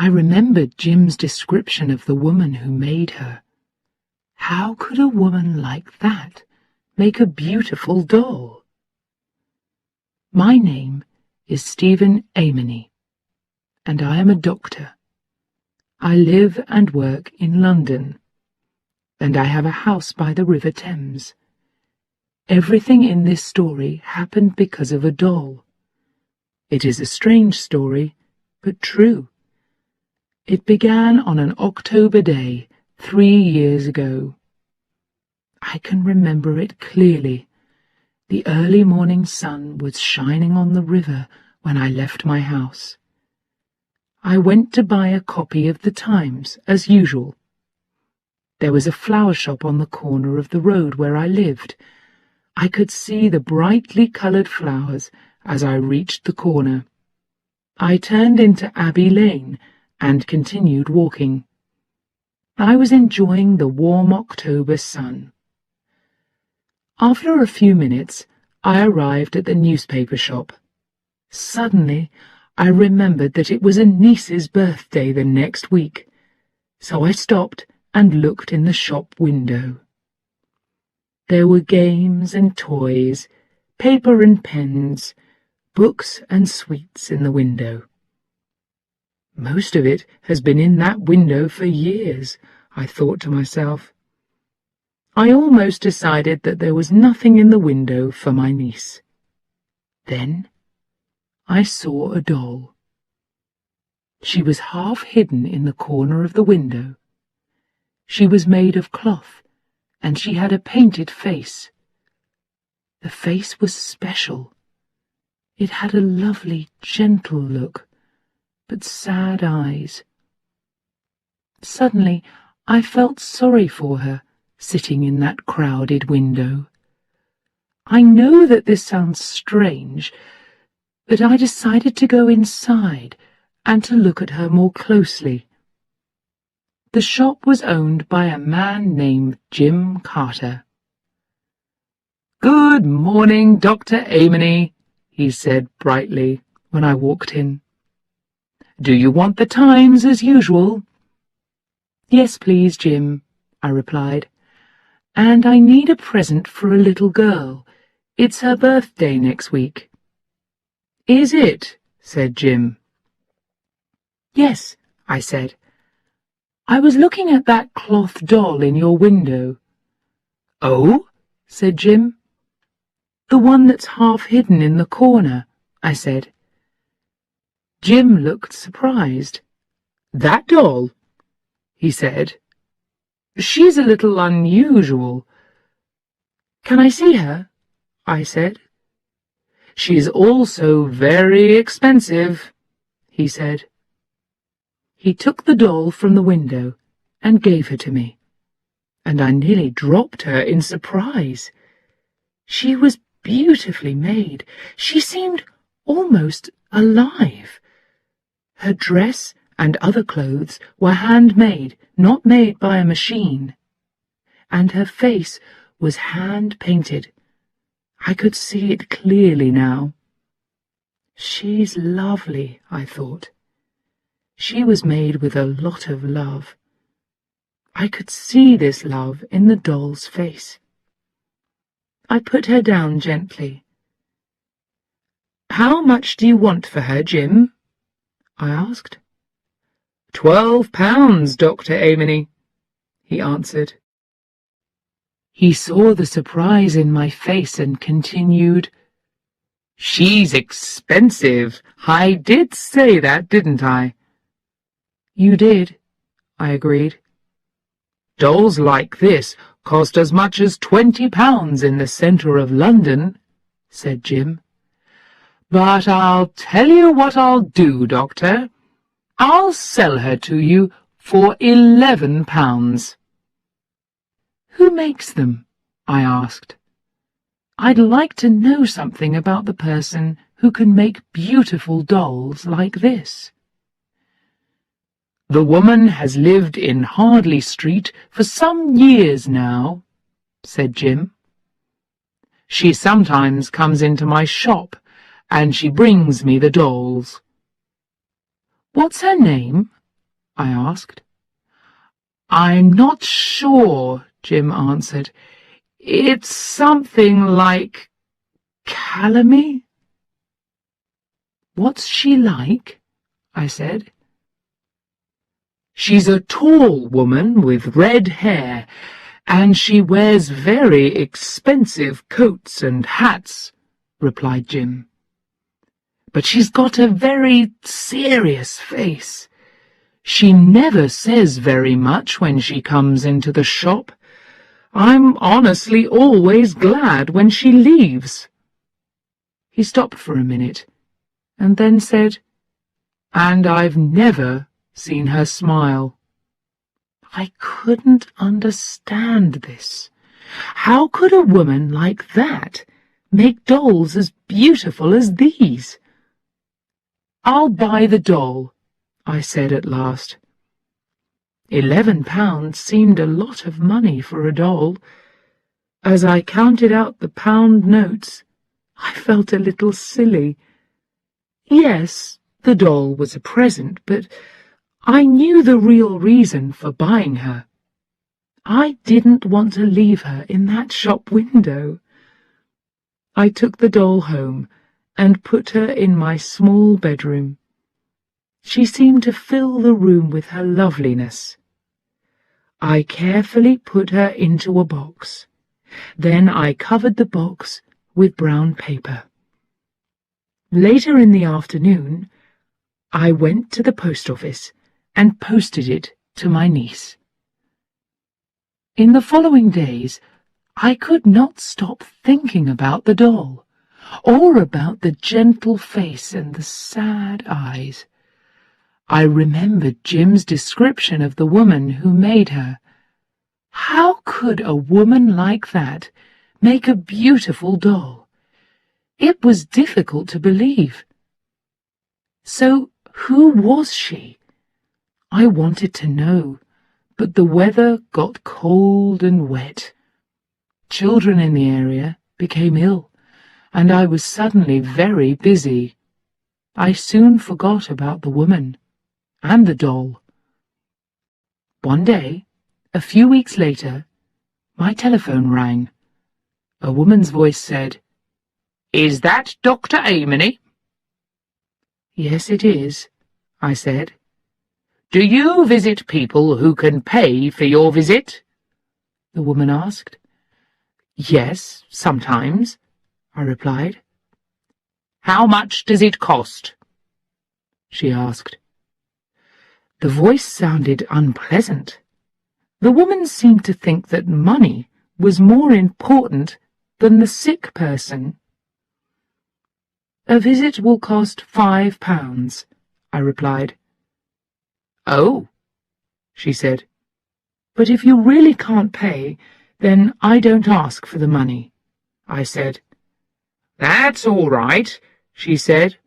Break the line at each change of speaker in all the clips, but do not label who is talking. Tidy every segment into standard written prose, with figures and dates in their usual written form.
I remembered Jim's description of the woman who made her. How could a woman like that make a beautiful doll? My name is Stephen Amony, and I am a doctor. I live and work in London, and I have a house by the River Thames. Everything in this story happened because of a doll. It is a strange story, but true. It began on an October day 3 years ago. I can remember it clearly. The early morning sun was shining on the river when I left my house. I went to buy a copy of the Times, as usual. There was a flower shop on the corner of the road where I lived. I could see the brightly coloured flowers as I reached the corner. I turned into Abbey Lane and continued walking. I was enjoying the warm October sun. After a few minutes, I arrived at the newspaper shop. Suddenly, I remembered that it was a niece's birthday the next week, so I stopped and looked in the shop window. There were games and toys, paper and pens, books and sweets in the window. Most of it has been in that window for years, I thought to myself. I almost decided that there was nothing in the window for my niece. Then I saw a doll. She was half hidden in the corner of the window. She was made of cloth, and she had a painted face. The face was special. It had a lovely, gentle look, but sad eyes. Suddenly, I felt sorry for her, sitting in that crowded window. I know that this sounds strange, but I decided to go inside and to look at her more closely. The shop was owned by a man named Jim Carter. "Good morning, Dr. Amony," he said brightly when I walked in. "Do you want the Times as usual?" "Yes, please, Jim," I replied. "And I need a present for a little girl. It's her birthday next week." "Is it?" said Jim. "Yes," I said. "I was looking at that cloth doll in your window." "Oh?" said Jim. "The one that's half hidden in the corner," I said. Jim looked surprised. "That doll?" he said. "She's a little unusual." "Can I see her?" I said. "She's also very expensive," he said. He took the doll from the window and gave her to me, and I nearly dropped her in surprise. She was beautifully made. She seemed almost alive. Her dress and other clothes were handmade, not made by a machine. And her face was hand-painted. I could see it clearly now. She's lovely, I thought. She was made with a lot of love. I could see this love in the doll's face. I put her down gently. "How much do you want for her, Jim?" I asked. £12, Dr. Amony," he answered. He saw the surprise in my face and continued, "She's expensive. I did say that, didn't I?" "You did," I agreed. "Dolls like this cost as much as £20 in the centre of London," said Jim. "But I'll tell you what I'll do, Doctor. I'll sell her to you for £11. "Who makes them?" I asked. "I'd like to know something about the person who can make beautiful dolls like this." "The woman has lived in Hardley Street for some years now," said Jim. "She sometimes comes into my shop, and she brings me the dolls." "What's her name?" I asked. I'm not sure, Jim answered. It's something like Calamy. What's she like? I said. She's a tall woman with red hair, and she wears very expensive coats and hats, replied Jim. But she's got a very serious face. She never says very much when she comes into the shop. I'm honestly always glad when she leaves. He stopped for a minute, and then said, and I've never seen her smile. I couldn't understand this. How could a woman like that make dolls as beautiful as these? I'll buy the doll, I said at last. £11 seemed a lot of money for a doll. As I counted out the pound notes, I felt a little silly. Yes, the doll was a present, but I knew the real reason for buying her. I didn't want to leave her in that shop window. I took the doll home and put her in my small bedroom. She seemed to fill the room with her loveliness. I carefully put her into a box. Then I covered the box with brown paper. Later in the afternoon, I went to the post office and posted it to my niece. In the following days, I could not stop thinking about the doll, or about the gentle face and the sad eyes. I remembered Jim's description of the woman who made her. How could a woman like that make a beautiful doll? It was difficult to believe. So who was she? I wanted to know, but the weather got cold and wet. Children in the area became ill, and I was suddenly very busy. I soon forgot about the woman and the doll. One day, a few weeks later, my telephone rang. A woman's voice said, "Is that Dr. Ameny?" "Yes, it is," I said. "Do you visit people who can pay for your visit?" the woman asked. "Yes, sometimes," I replied. "How much does it cost?" she asked. The voice sounded unpleasant. The woman seemed to think that money was more important than the sick person. "A visit will cost £5, I replied. "Oh," she said. "But if you really can't pay, then I don't ask for the money," I said. "That's all right," she said.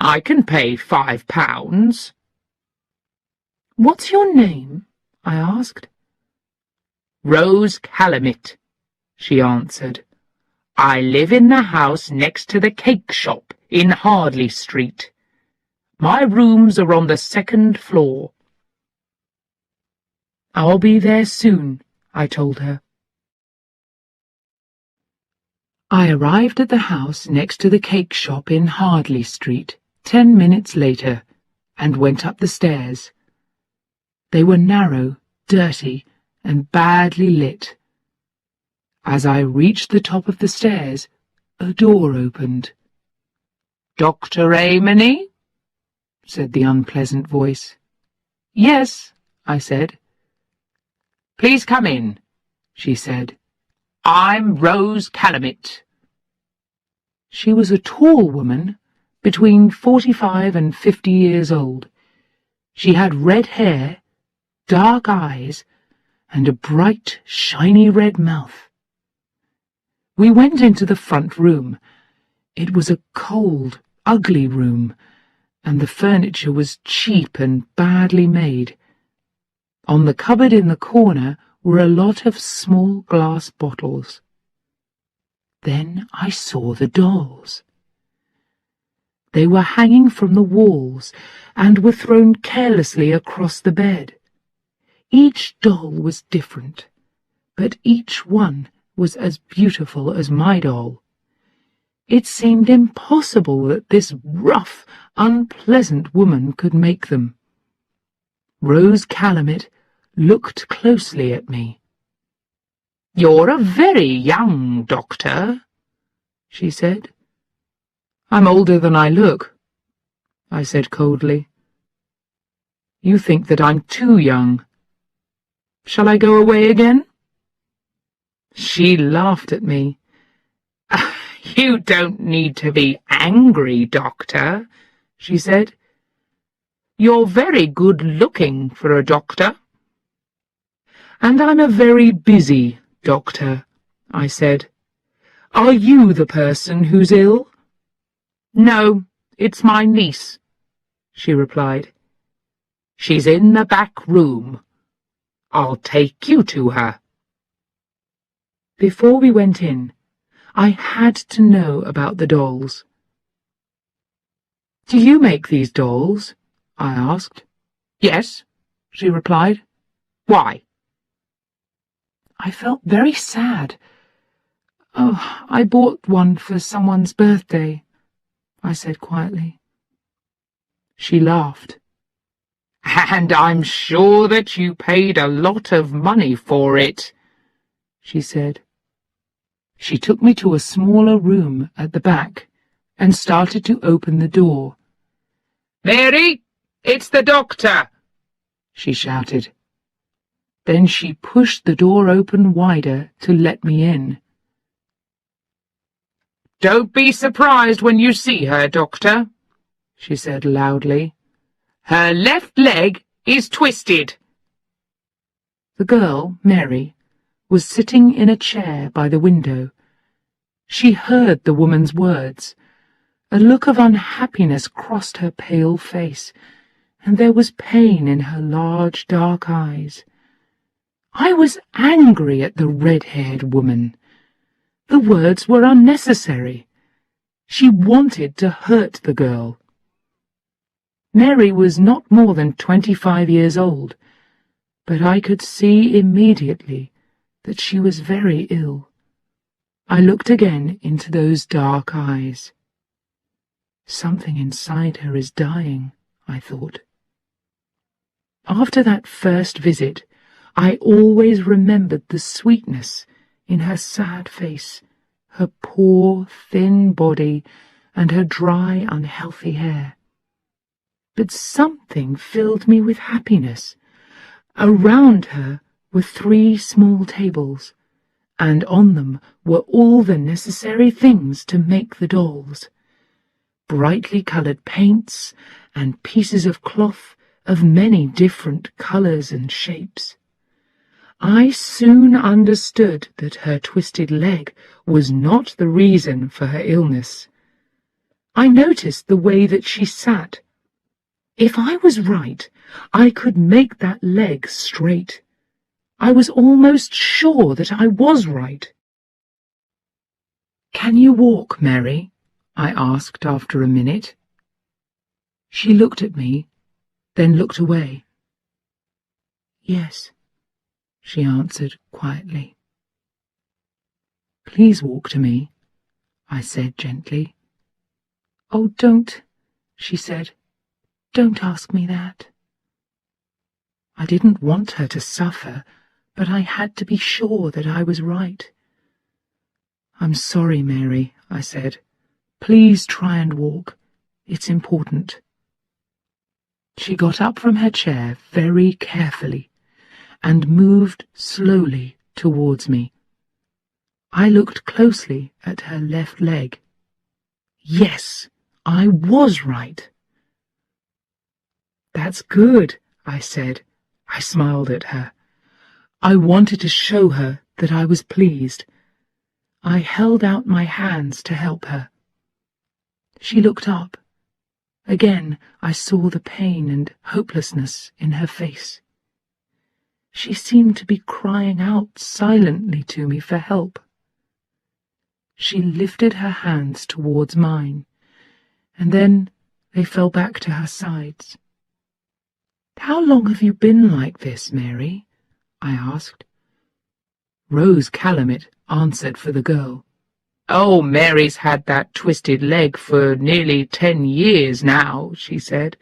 "I can pay £5. "What's your name?" I asked. "Rose Calamit," she answered. "I live in the house next to the cake shop in Hardley Street. My rooms are on the 2nd floor. "I'll be there soon," I told her. I arrived at the house next to the cake shop in Hardley Street 10 minutes later and went up the stairs. They were narrow, dirty, and badly lit. As I reached the top of the stairs, a door opened. "Dr. Ameny?" said the unpleasant voice. "Yes," I said. "Please come in," she said. "I'm Rose Calamit." She was a tall woman, between 45 and 50 years old. She had red hair, dark eyes, and a bright, shiny red mouth. We went into the front room. It was a cold, ugly room, and the furniture was cheap and badly made. On the cupboard in the corner were a lot of small glass bottles. Then I saw the dolls. They were hanging from the walls and were thrown carelessly across the bed. Each doll was different, but each one was as beautiful as my doll. It seemed impossible that this rough, unpleasant woman could make them. Rose Calumet looked closely at me. "You're a very young doctor," she said. "I'm older than I look," I said coldly. "You think that I'm too young. Shall I go away again?" She laughed at me. "You don't need to be angry, Doctor," she said. "You're very good-looking for a doctor." "And I'm a very busy doctor," I said. "Are you the person who's ill?" "No, it's my niece," she replied. "She's in the back room. I'll take you to her." Before we went in, I had to know about the dolls. "Do you make these dolls?" I asked. "Yes," she replied. "Why?" I felt very sad. "Oh, I bought one for someone's birthday," I said quietly. She laughed. "And I'm sure that you paid a lot of money for it," she said. She took me to a smaller room at the back and started to open the door. "Mary, it's the doctor!" she shouted. Then she pushed the door open wider to let me in. "Don't be surprised when you see her, Doctor," she said loudly. "Her left leg is twisted." The girl, Mary, was sitting in a chair by the window. She heard the woman's words. A look of unhappiness crossed her pale face, and there was pain in her large dark eyes. I was angry at the red-haired woman. The words were unnecessary. She wanted to hurt the girl. Mary was not more than 25 years old, but I could see immediately that she was very ill. I looked again into those dark eyes. Something inside her is dying, I thought. After that first visit, I always remembered the sweetness in her sad face, her poor, thin body, and her dry, unhealthy hair. But something filled me with happiness. Around her were 3 small tables, and on them were all the necessary things to make the dolls. Brightly coloured paints and pieces of cloth of many different colours and shapes. I soon understood that her twisted leg was not the reason for her illness. I noticed the way that she sat. If I was right, I could make that leg straight. I was almost sure that I was right. "Can you walk, Mary?" I asked after a minute. She looked at me, then looked away. "Yes," she answered quietly. "Please walk to me," I said gently. "Oh, don't," she said. "Don't ask me that." I didn't want her to suffer, but I had to be sure that I was right. "I'm sorry, Mary," I said. "Please try and walk. It's important." She got up from her chair very carefully and moved slowly towards me. I looked closely at her left leg. Yes, I was right. "That's good," I said. I smiled at her. I wanted to show her that I was pleased. I held out my hands to help her. She looked up. Again I saw the pain and hopelessness in her face. She seemed to be crying out silently to me for help. She lifted her hands towards mine. and then they fell back to her sides. "How long have you been like this, Mary?" I asked. Rose Calumet answered for the girl. "Oh, Mary's had that twisted leg for nearly 10 years now," she said.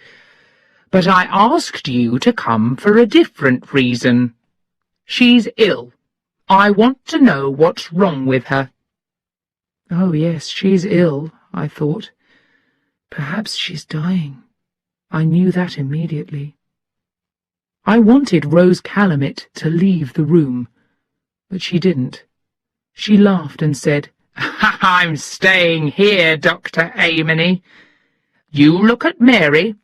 "But I asked you to come for a different reason. She's ill. I want to know what's wrong with her." "Oh, yes, she's ill," I thought. "Perhaps she's dying." I knew that immediately. I wanted Rose Calumet to leave the room, but she didn't. She laughed and said, "I'm staying here, Dr. Amony. You look at Mary,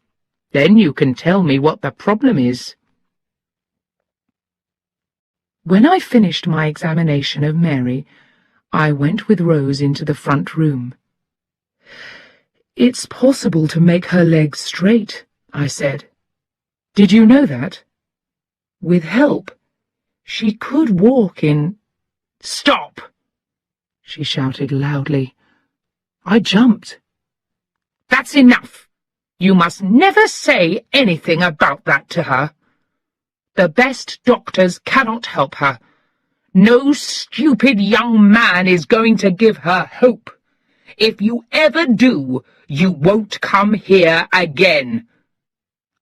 then you can tell me what the problem is." When I finished my examination of Mary, I went with Rose into the front room. "It's possible to make her legs straight," I said. "Did you know that? With help, she could walk in—" "Stop!" she shouted loudly. I jumped. "That's enough! You must never say anything about that to her. The best doctors cannot help her. No stupid young man is going to give her hope. If you ever do, you won't come here again.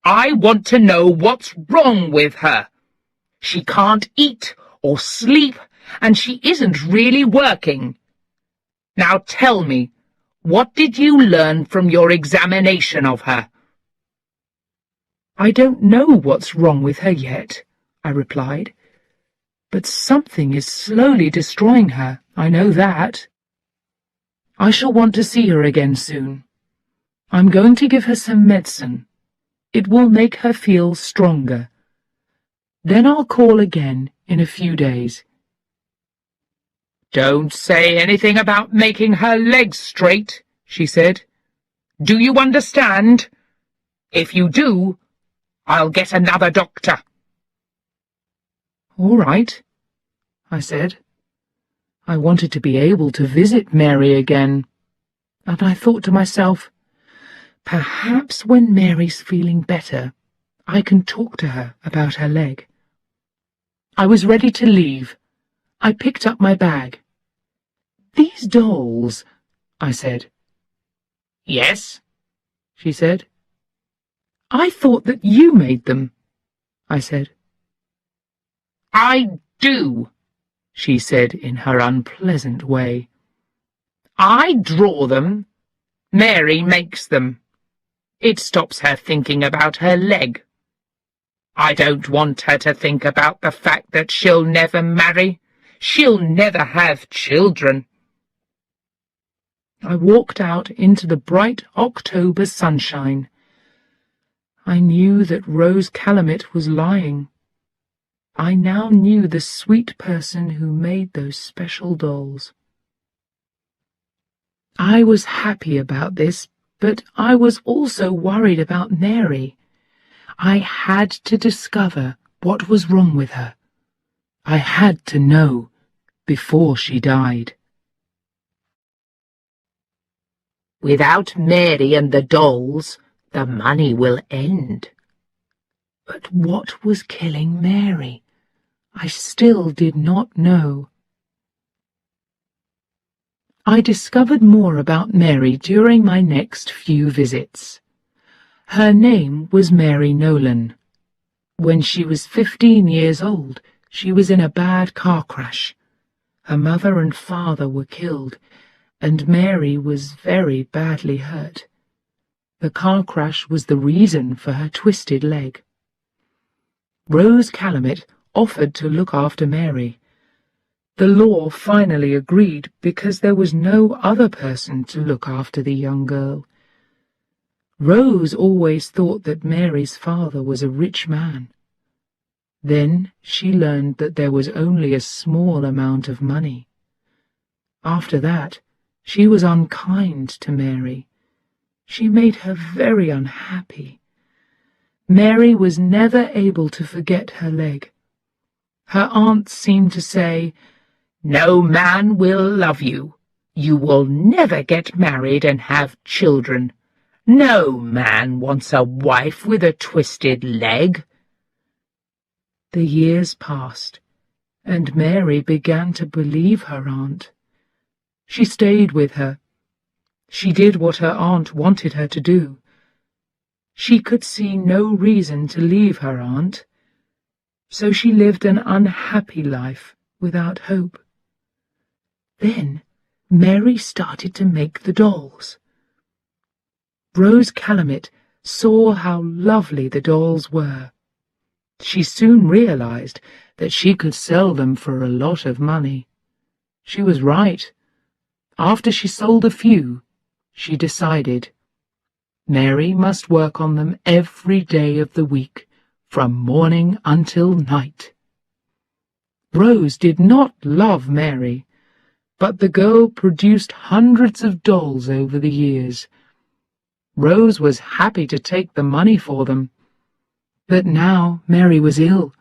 I want to know what's wrong with her. She can't eat or sleep, and she isn't really working. Now tell me, what did you learn from your examination of her?" "I don't know what's wrong with her yet," I replied. "But something is slowly destroying her, I know that. I shall want to see her again soon. I'm going to give her some medicine. It will make her feel stronger. Then I'll call again in a few days." "Don't say anything about making her legs straight," she said. "Do you understand? If you do, I'll get another doctor." "All right," I said. I wanted to be able to visit Mary again, and I thought to myself, perhaps when Mary's feeling better, I can talk to her about her leg. I was ready to leave. I picked up my bag. "These dolls," I said. "Yes," she said. "I thought that you made them," I said. "I do," she said in her unpleasant way. "I draw them. Mary makes them. It stops her thinking about her leg. I don't want her to think about the fact that she'll never marry. She'll never have children." I walked out into the bright October sunshine. I knew that Rose Calumet was lying. I now knew the sweet person who made those special dolls. I was happy about this, but I was also worried about Mary. I had to discover what was wrong with her. I had to know before she died. "Without Mary and the dolls, the money will end." But what was killing Mary? I still did not know. I discovered more about Mary during my next few visits. Her name was Mary Nolan. When she was 15 years old, she was in a bad car crash. Her mother and father were killed, and Mary was very badly hurt. The car crash was the reason for her twisted leg. Rose Calumet offered to look after Mary. The law finally agreed because there was no other person to look after the young girl. Rose always thought that Mary's father was a rich man. Then she learned that there was only a small amount of money. After that, she was unkind to Mary. She made her very unhappy. Mary was never able to forget her leg. Her aunt seemed to say, "No man will love you. You will never get married and have children.
No man wants a wife with a twisted leg."
The years passed, and Mary began to believe her aunt. She stayed with her. She did what her aunt wanted her to do. She could see no reason to leave her aunt, so she lived an unhappy life without hope. Then Mary started to make the dolls. Rose Calumet saw how lovely the dolls were. She soon realized that she could sell them for a lot of money. She was right. After she sold a few, she decided Mary must work on them every day of the week, from morning until night. Rose did not love Mary, but the girl produced hundreds of dolls over the years. Rose was happy to take the money for them. But now Mary was ill,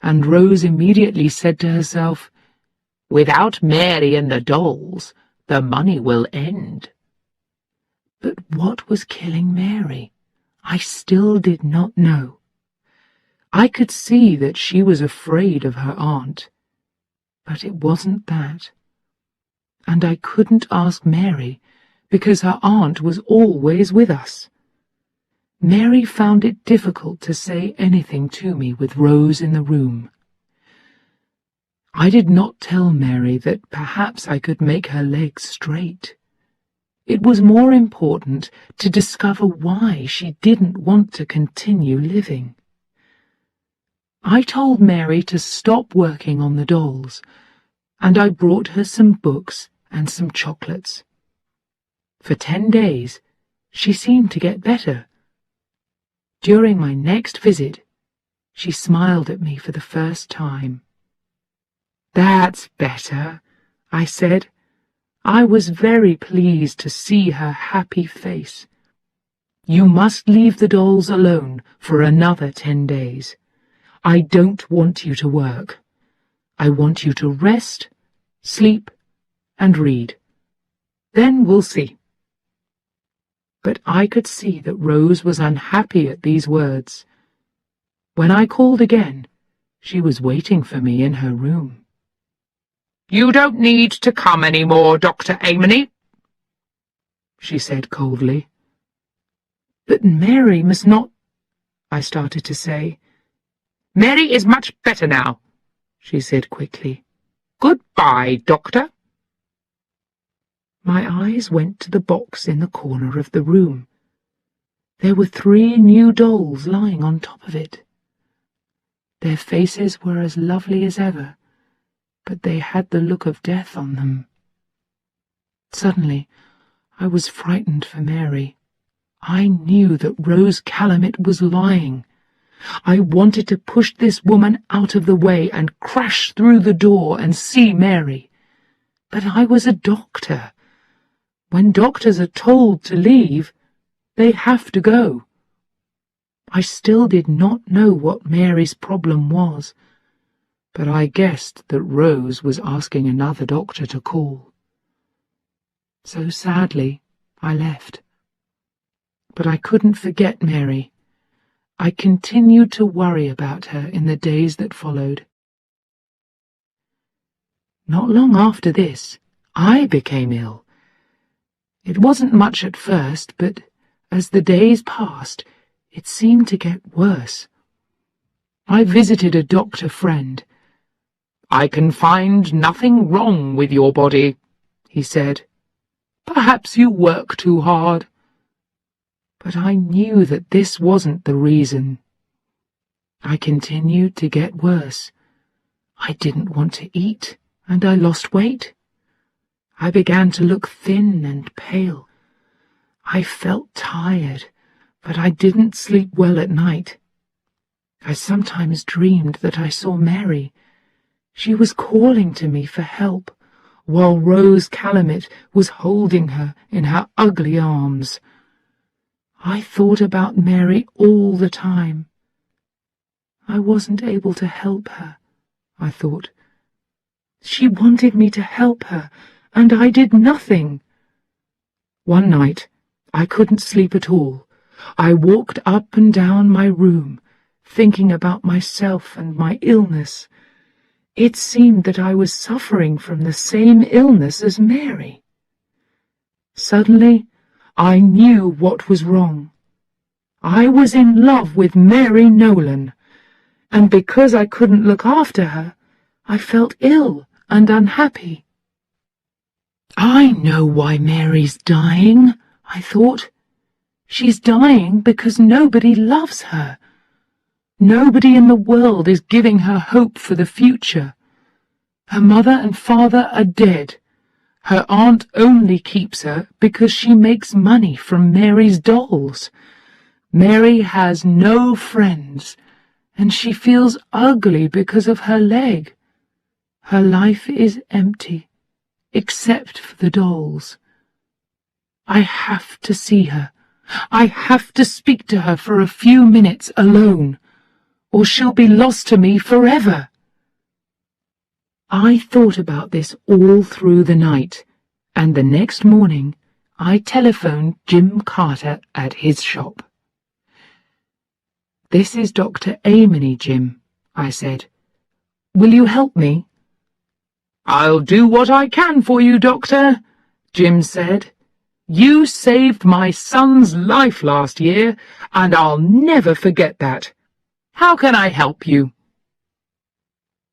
and Rose immediately said to herself,
"Without Mary and the dolls, the money will end."
But what was killing Mary? I still did not know. I could see that she was afraid of her aunt, but it wasn't that. And I couldn't ask Mary, because her aunt was always with us. Mary found it difficult to say anything to me with Rose in the room. I did not tell Mary that perhaps I could make her legs straight. It was more important to discover why she didn't want to continue living. I told Mary to stop working on the dolls, and I brought her some books and some chocolates. For 10 days, she seemed to get better. During my next visit, she smiled at me for the first time. "That's better," I said. I was very pleased to see her happy face. "You must leave the dolls alone for another 10 days. I don't want you to work. I want you to rest, sleep, and read. Then we'll see." But I could see that Rose was unhappy at these words. When I called again, she was waiting for me in her room.
"You don't need to come any more, Dr. Amony,"
she said coldly. "But Mary must not—" I started to say.
"Mary is much better now," she said quickly. "Goodbye, Doctor."
My eyes went to the box in the corner of the room. There were 3 new dolls lying on top of it. Their faces were as lovely as ever, but they had the look of death on them. Suddenly, I was frightened for Mary. I knew that Rose Calumet was lying. I wanted to push this woman out of the way and crash through the door and see Mary. But I was a doctor. When doctors are told to leave, they have to go. I still did not know what Mary's problem was, but I guessed that Rose was asking another doctor to call. So sadly, I left. But I couldn't forget Mary. I continued to worry about her in the days that followed. Not long after this, I became ill. It wasn't much at first, but as the days passed, it seemed to get worse. I visited a doctor friend.
"I can find nothing wrong with your body," he said. "Perhaps you work too hard."
But I knew that this wasn't the reason. I continued to get worse. I didn't want to eat, and I lost weight. I began to look thin and pale. I felt tired, but I didn't sleep well at night. I sometimes dreamed that I saw Mary. She was calling to me for help, while Rose Calumet was holding her in her ugly arms. I thought about Mary all the time. I wasn't able to help her, I thought. She wanted me to help her, and I did nothing. One night, I couldn't sleep at all. I walked up and down my room, thinking about myself and my illness. It seemed that I was suffering from the same illness as Mary. Suddenly, I knew what was wrong. I was in love with Mary Nolan, and because I couldn't look after her, I felt ill and unhappy. I know why Mary's dying, I thought. She's dying because nobody loves her. Nobody in the world is giving her hope for the future. Her mother and father are dead. Her aunt only keeps her because she makes money from Mary's dolls. Mary has no friends, and she feels ugly because of her leg. Her life is empty, except for the dolls. I have to see her. I have to speak to her for a few minutes alone, or she'll be lost to me forever. I thought about this all through the night, and the next morning I telephoned Jim Carter at his shop. "This is Dr. Amony, Jim," I said. "Will you help me?" "I'll do what I can for you, Doctor," Jim said. "You saved my son's life last year, and I'll never forget that. How can I help you?"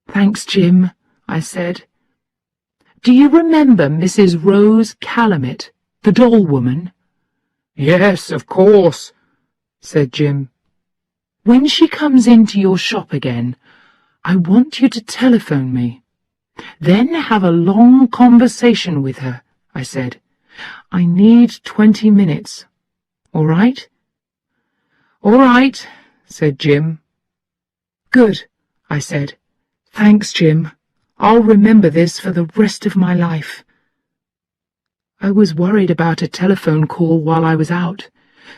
"Thanks, Jim," I said. "Do you remember Mrs. Rose Calumet, the doll woman?" "Yes, of course," said Jim. "When she comes into your shop again, I want you to telephone me. Then have a long conversation with her," I said. "I need 20 minutes. All right?" "All right," said Jim. "Good," I said. "Thanks, Jim. I'll remember this for the rest of my life." I was worried about a telephone call while I was out,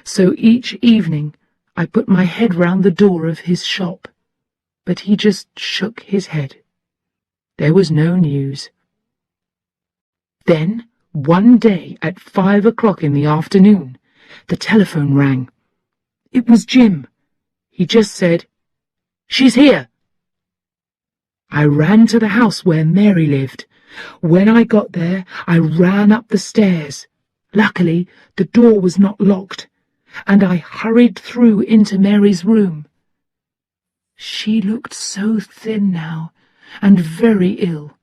so each evening I put my head round the door of his shop, but he just shook his head. There was no news. Then, one day at 5 o'clock in the afternoon, the telephone rang. It was Jim. He just said, "She's here." I ran to the house where Mary lived. When I got there, I ran up the stairs. Luckily, the door was not locked, and I hurried through into Mary's room. She looked so thin now, and very ill.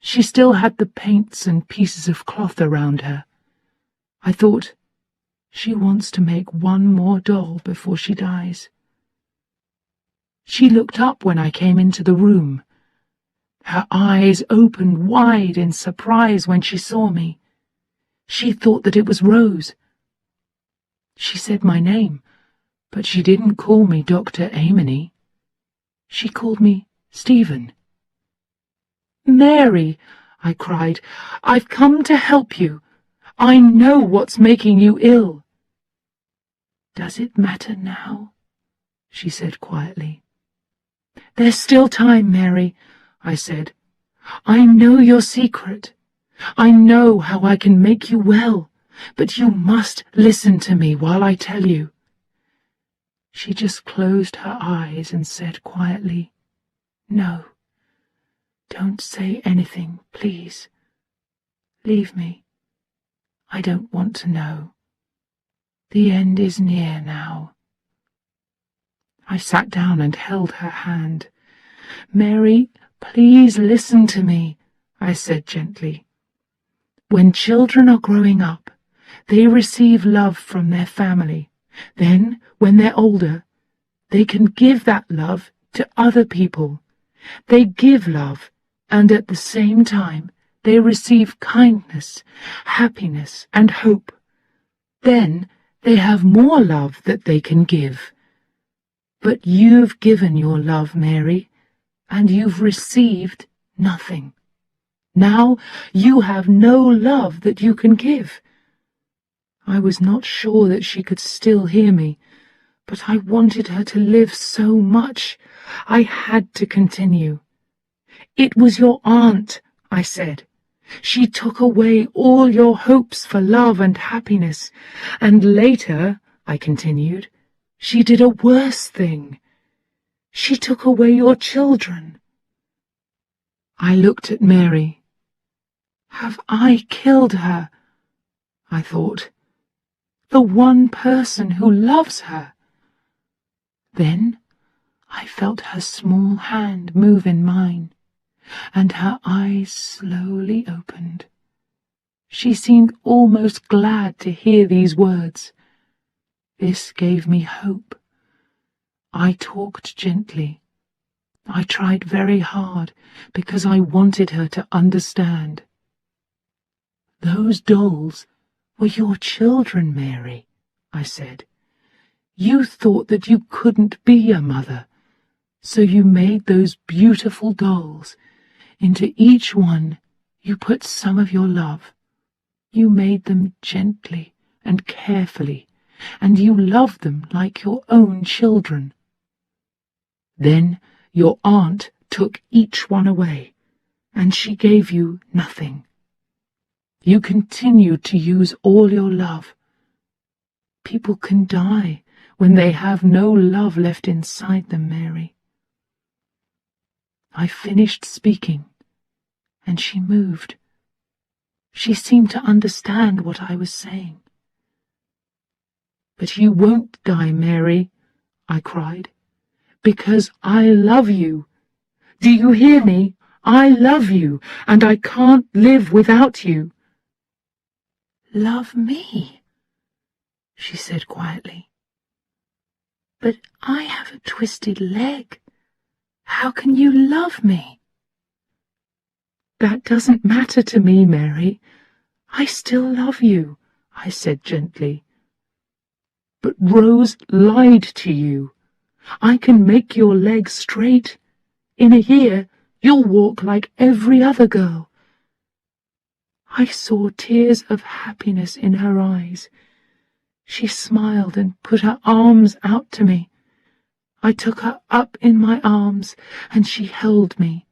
She still had the paints and pieces of cloth around her. I thought, she wants to make one more doll before she dies. She looked up when I came into the room. Her eyes opened wide in surprise when she saw me. She thought that it was Rose. She said my name, but she didn't call me Dr. Amony. She called me Stephen. "Mary," I cried, "I've come to help you. I know what's making you ill." "Does it matter now?" she said quietly. "There's still time, Mary," I said. "I know your secret. I know how I can make you well, but you must listen to me while I tell you." She just closed her eyes and said quietly, "No, don't say anything, please. Leave me. I don't want to know. The end is near now." I sat down and held her hand. "Mary, please listen to me," I said gently. "When children are growing up, they receive love from their family. Then, when they're older, they can give that love to other people. They give love, and at the same time, they receive kindness, happiness, and hope. Then they have more love that they can give. But you've given your love, Mary, and you've received nothing. Now you have no love that you can give." I was not sure that she could still hear me, but I wanted her to live so much. I had to continue. "It was your aunt," I said. She took away all your hopes for love and happiness, and later, I continued, she did a worse thing. She took away your children. I looked at Mary. Have I killed her? I thought. The one person who loves her. Then I felt her small hand move in mine, and her eyes slowly opened. She seemed almost glad to hear these words. This gave me hope. I talked gently. I tried very hard because I wanted her to understand. Those dolls were your children, Mary, I said. You thought that you couldn't be a mother, so you made those beautiful dolls. Into each one you put some of your love. You made them gently and carefully, and you loved them like your own children. Then your aunt took each one away, and she gave you nothing. You continued to use all your love. People can die when they have no love left inside them, Mary. I finished speaking, and she moved. She seemed to understand what I was saying. But you won't die, Mary, I cried, because I love you. Do you hear me? I love you, and I can't live without you. Love me, she said quietly. But I have a twisted leg. How can you love me? That doesn't matter to me, Mary. I still love you, I said gently. But Rose lied to you. I can make your leg straight. In a year, you'll walk like every other girl. I saw tears of happiness in her eyes. She smiled and put her arms out to me. I took her up in my arms, and she held me.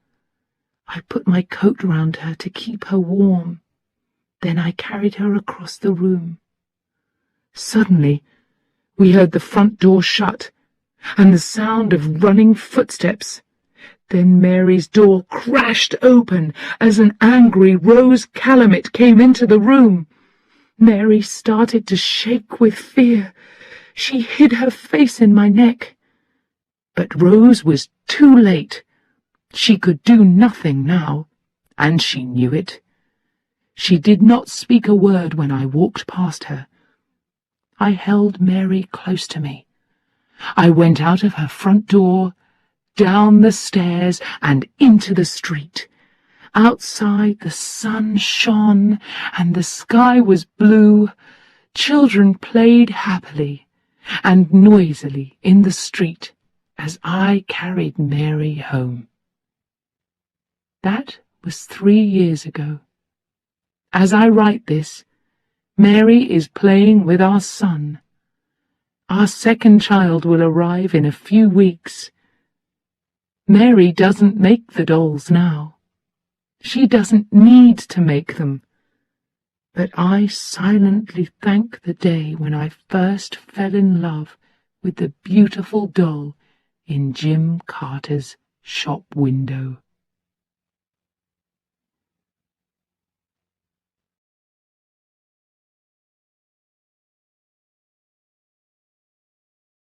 I put my coat round her to keep her warm. Then I carried her across the room. Suddenly, we heard the front door shut, and the sound of running footsteps. Then Mary's door crashed open as an angry Rose Calumet came into the room. Mary started to shake with fear. She hid her face in my neck. But Rose was too late. She could do nothing now, and she knew it. She did not speak a word when I walked past her. I held Mary close to me. I went out of her front door, down the stairs, and into the street. Outside the sun shone, and the sky was blue. Children played happily and noisily in the street as I carried Mary home. That was 3 years ago. As I write this, Mary is playing with our son. Our second child will arrive in a few weeks. Mary doesn't make the dolls now. She doesn't need to make them. But I silently thank the day when I first fell in love with the beautiful doll in Jim Carter's shop window.